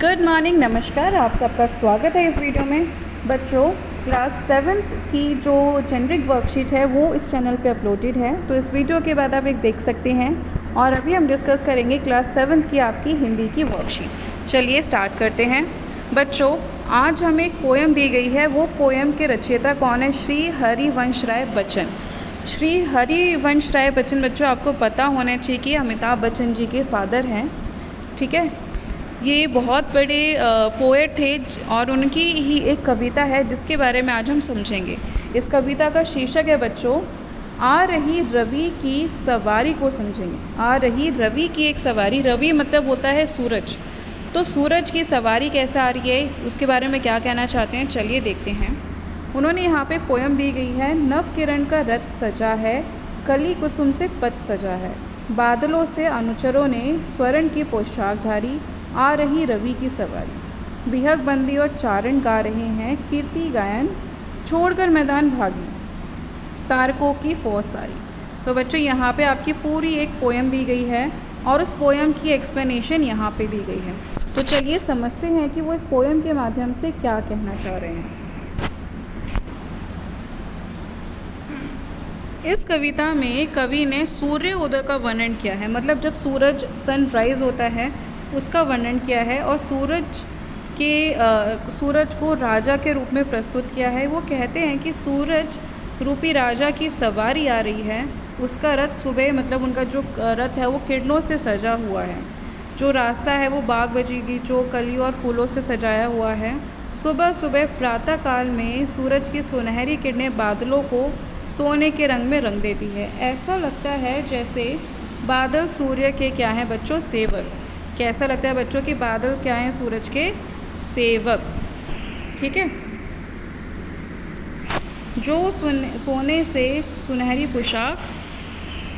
Good morning, नमस्कार। आप सबका स्वागत है इस वीडियो में। बच्चों, क्लास 7 की जो जेनरिक वर्कशीट है वो इस चैनल पे अपलोडेड है, तो इस वीडियो के बाद आप एक देख सकते हैं। और अभी हम डिस्कस करेंगे क्लास 7 की आपकी हिंदी की वर्कशीट। चलिए स्टार्ट करते हैं। बच्चों, आज हमें एक पोएम दी गई है। वो पोएम के रचयिता कौन है? श्री हरिवंश राय बच्चन। श्री हरिवंश राय बच्चन, बच्चों आपको पता होना चाहिए कि अमिताभ बच्चन जी के फादर हैं। ठीक है, ये बहुत बड़े पोएट थे और उनकी ही एक कविता है जिसके बारे में आज हम समझेंगे। इस कविता का शीर्षक है बच्चों, आ रही रवि की सवारी को समझेंगे। आ रही रवि की एक सवारी। रवि मतलब होता है सूरज। तो सूरज की सवारी कैसे आ रही है, उसके बारे में क्या कहना चाहते हैं, चलिए देखते हैं। उन्होंने यहाँ पे पोएम दी गई है। नव किरण का रथ सजा है, कली कुसुम से पथ सजा है, बादलों से अनुचरों ने स्वर्ण की पोशाक धारी, आ रही रवि की सवारी। बिहक बंदी और चारण गा रहे हैं कीर्ति गायन, छोड़कर मैदान भागी तारकों की फौज सारी। तो बच्चों, यहाँ पे आपकी पूरी एक पोएम दी गई है और उस पोएम की एक्सप्लेनेशन यहाँ पे दी गई है। तो चलिए समझते हैं कि वो इस पोएम के माध्यम से क्या कहना चाह रहे हैं। इस कविता में कवि ने सूर्य उदय का वर्णन किया है, मतलब जब सूरज सनराइज़ होता है उसका वर्णन किया है। और सूरज को राजा के रूप में प्रस्तुत किया है। वो कहते हैं कि सूरज रूपी राजा की सवारी आ रही है। उसका रथ सुबह, मतलब उनका जो रथ है वो किरणों से सजा हुआ है। जो रास्ता है वो बाग बगीचों, कलियों और फूलों से सजाया हुआ है। सुबह सुबह प्रातः काल में सूरज की सुनहरी किरणें बादलों को सोने के रंग में रंग देती है। ऐसा लगता है जैसे बादल सूर्य के क्या हैं बच्चों? सेवक। कैसा लगता है बच्चों कि बादल क्या हैं? सूरज के सेवक। ठीक है, जो सोने से सुनहरी पोशाक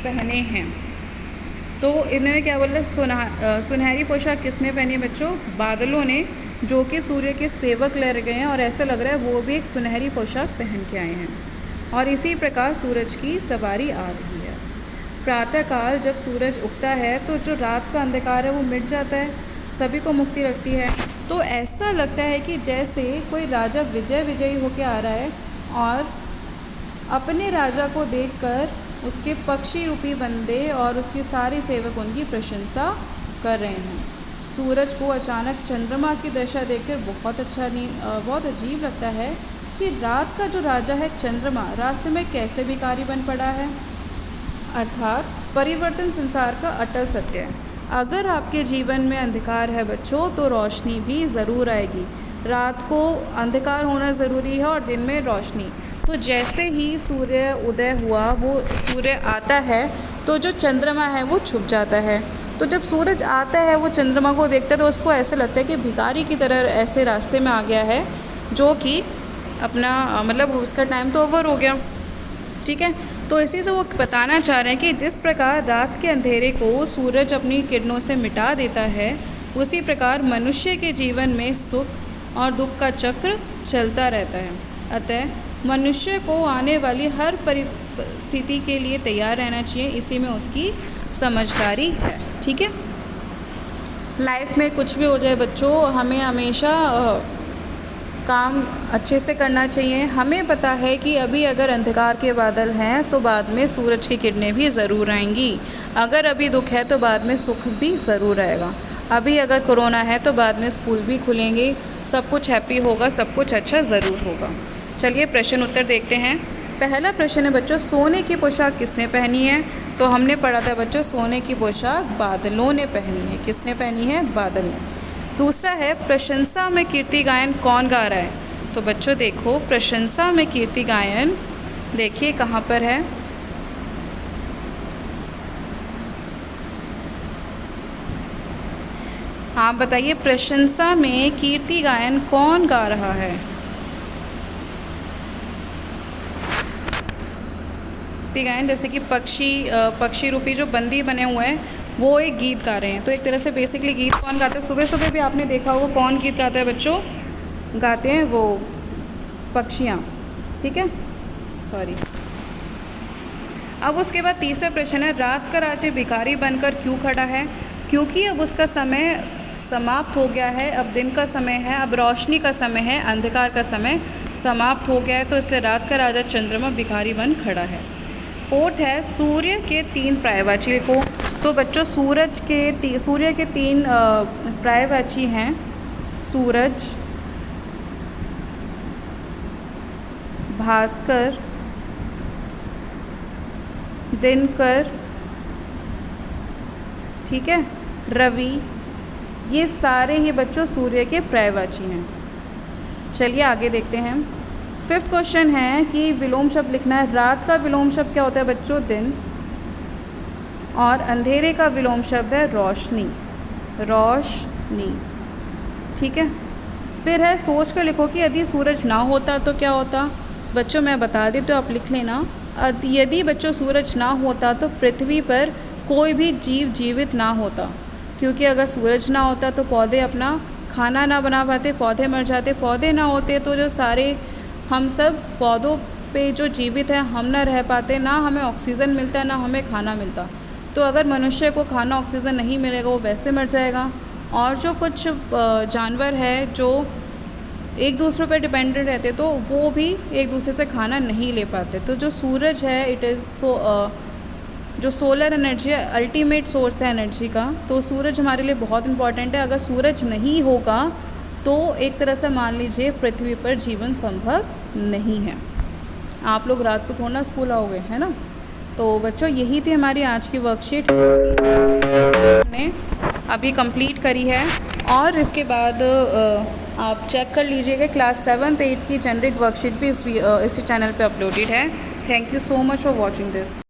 पहने हैं। तो इन्होंने क्या बोला? सुनहरी पोशाक किसने पहनी है बच्चों? बादलों ने, जो कि सूर्य के सेवक लग गए हैं। और ऐसा लग रहा है वो भी एक सुनहरी पोशाक पहन के आए हैं। और इसी प्रकार सूरज की सवारी आ रही है। प्रातःकाल जब सूरज उगता है तो जो रात का अंधकार है वो मिट जाता है, सभी को मुक्ति लगती है। तो ऐसा लगता है कि जैसे कोई राजा विजयी होकर आ रहा है और अपने राजा को देखकर उसके पक्षी रूपी बंदे और उसके सारे सेवक उनकी प्रशंसा कर रहे हैं। सूरज को अचानक चंद्रमा की दशा देखकर बहुत अजीब लगता है कि रात का जो राजा है चंद्रमा रास्ते में कैसे भिखारी बन पड़ा है। अर्थात परिवर्तन संसार का अटल सत्य है। अगर आपके जीवन में अंधकार है बच्चों, तो रोशनी भी ज़रूर आएगी। रात को अंधकार होना ज़रूरी है और दिन में रोशनी। तो जैसे ही सूर्य उदय हुआ, वो सूर्य आता है तो जो चंद्रमा है वो छुप जाता है। तो जब सूरज आता है वो चंद्रमा को देखता है तो उसको ऐसा लगता है कि भिखारी की तरह ऐसे रास्ते में आ गया है, जो कि अपना मतलब उसका टाइम तो ओवर हो गया। ठीक है, तो इसी से वो बताना चाह रहे हैं कि जिस प्रकार रात के अंधेरे को सूरज अपनी किरणों से मिटा देता है, उसी प्रकार मनुष्य के जीवन में सुख और दुख का चक्र चलता रहता है। अतः मनुष्य को आने वाली हर परिस्थिति के लिए तैयार रहना चाहिए। इसी में उसकी समझदारी है। ठीक है, लाइफ में कुछ भी हो जाए बच्चों, हमें हमेशा काम अच्छे से करना चाहिए। हमें पता है कि अभी अगर अंधकार के बादल हैं तो बाद में सूरज की किरणें भी ज़रूर आएंगी। अगर अभी दुख है तो बाद में सुख भी ज़रूर आएगा। अभी अगर कोरोना है तो बाद में स्कूल भी खुलेंगे, सब कुछ हैप्पी होगा, सब कुछ अच्छा ज़रूर होगा। चलिए प्रश्न उत्तर देखते हैं। पहला प्रश्न है बच्चों, सोने की पोशाक किसने पहनी है? तो हमने पढ़ा था बच्चों, सोने की पोशाक बादलों ने पहनी है। किसने पहनी है? बादल ने। दूसरा है, प्रशंसा में कीर्ति गायन कौन गा रहा है? तो बच्चों देखो, प्रशंसा में कीर्ति गायन देखिए कहाँ पर है। आप बताइए, प्रशंसा में कीर्ति गायन कौन गा रहा है? कीर्ति गायन जैसे कि पक्षी रूपी जो बंदी बने हुए हैं वो एक गीत गा रहे हैं। तो एक तरह से बेसिकली गीत कौन गाता है? सुबह सुबह भी आपने देखा होगा कौन गीत गाता है बच्चों? गाते हैं वो पक्षियाँ। ठीक है, सॉरी। अब उसके बाद तीसरा प्रश्न है, रात का राजा भिखारी बनकर क्यों खड़ा है? क्योंकि अब उसका समय समाप्त हो गया है, अब दिन का समय है, अब रोशनी का समय है, अंधकार का समय समाप्त हो गया है, तो इसलिए रात का राजा चंद्रमा भिखारी बन खड़ा है। फोर्थ है सूर्य के 3 पर्यायवाची को। तो बच्चों सूर्य के 3 पर्यायवाची हैं, सूरज, भास्कर, दिनकर, ठीक है, रवि, ये सारे ही बच्चों सूर्य के पर्यायवाची हैं। चलिए आगे देखते हैं। 5th क्वेश्चन है कि विलोम शब्द लिखना है। रात का विलोम शब्द क्या होता है बच्चों? दिन। और अंधेरे का विलोम शब्द है रोशनी, रोशनी, ठीक है। फिर है सोच कर लिखो कि यदि सूरज ना होता तो क्या होता। बच्चों मैं बता दी तो आप लिख लेना। यदि बच्चों सूरज ना होता तो पृथ्वी पर कोई भी जीव जीवित ना होता, क्योंकि अगर सूरज ना होता तो पौधे अपना खाना ना बना पाते, पौधे मर जाते। पौधे ना होते तो जो सारे हम सब पौधों पे जो जीवित है हम ना रह पाते, ना हमें ऑक्सीजन मिलता, ना हमें खाना मिलता। तो अगर मनुष्य को खाना ऑक्सीजन नहीं मिलेगा वो वैसे मर जाएगा। और जो कुछ जानवर है जो एक दूसरे पर डिपेंडेंट रहते तो वो भी एक दूसरे से खाना नहीं ले पाते। तो जो सूरज है इट इज़ जो सोलर एनर्जी है अल्टीमेट सोर्स है एनर्जी का, तो सूरज हमारे लिए बहुत इंपॉर्टेंट है। अगर सूरज नहीं होगा तो एक तरह से मान लीजिए पृथ्वी पर जीवन संभव नहीं है। आप लोग रात को थोड़ा स्कूल आओगे, है ना। तो बच्चों यही थी हमारी आज की वर्कशीट, हमने अभी कंप्लीट करी है। और इसके बाद आप चेक कर लीजिएगा क्लास 7th 8th की जेनरिक वर्कशीट भी इसी चैनल पे अपलोडेड है। Thank you so much for watching this.